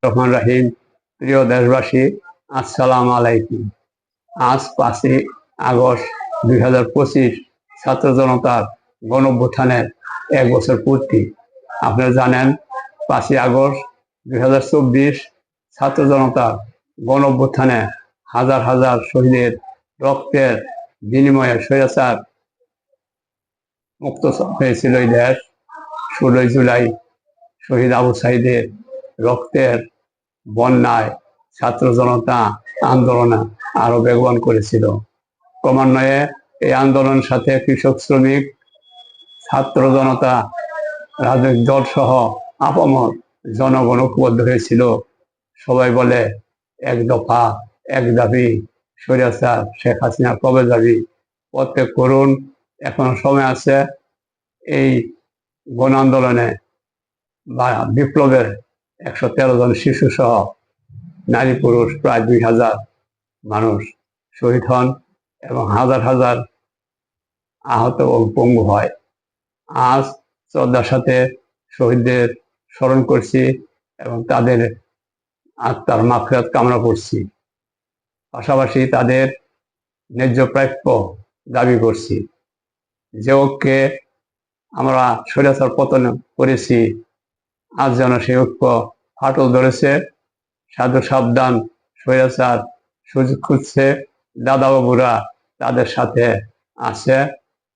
রহমান রাহিম। প্রিয় দেশবাসী, আসসালামু আলাইকুম। আজ 5ই আগস্ট 2025 ছাত্র জনতার গণঅভ্যুত্থানের 1 বছর পূর্তি। আপনারা জানেন 5ই আগস্ট 2024 ছাত্র জনতার গণঅভ্যুত্থানে হাজার হাজার শহীদের রক্তের বিনিময়ে স্বৈরাচার মুক্ত হয়েছিল এই দেশ। 16ই জুলাই শহীদ আবু সাঈদের রক্তের বন্যায় ছাত্র জনতা আন্দোলন আরো বেগবান করেছিল। ক্রমান্বয়ে এই আন্দোলনের সাথে কৃষক, শ্রমিক, ছাত্র জনতা, রাজনৈতিক দল সহ আপামর জনগণ ঐক্যবদ্ধ হয়েছিল। সবাই বলে এক দফা, এক দাবি, স্বৈরাচার শেখ হাসিনা কবে যাবি? প্রত্যেক করুন, এখনো সময় আছে। এই গণ আন্দোলনে বা বিপ্লবের 113 জন শিশু সহ নারী পুরুষ প্রায় 2000 মানুষ শহীদ হন এবং হাজার হাজার আহত ও পঙ্গু হয়। আজ শ্রদ্ধার সাথে শহীদদের স্মরণ করছি এবং তাদের আত্মার মাগফিরাত কামনা করছি। পাশাপাশি তাদের ন্যায্য প্রাপ্য দাবি করছি। যে ঐক্যে আমরা স্বৈরাচার পতন করেছি, আজ যেন সেই ঐক্য ফাটল ধরেছে। সাধু সাবধান, স্বৈরাচার সুযোগ খুঁজছে। দাদা বাবুরা তাদের সাথে আছে।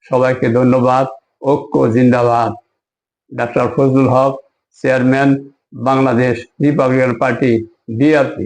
সবাইকে ধন্যবাদ। ঐক্য জিন্দাবাদ। Doctor Fazlul Haq, chairman, Bangladesh Republican Party, BRP.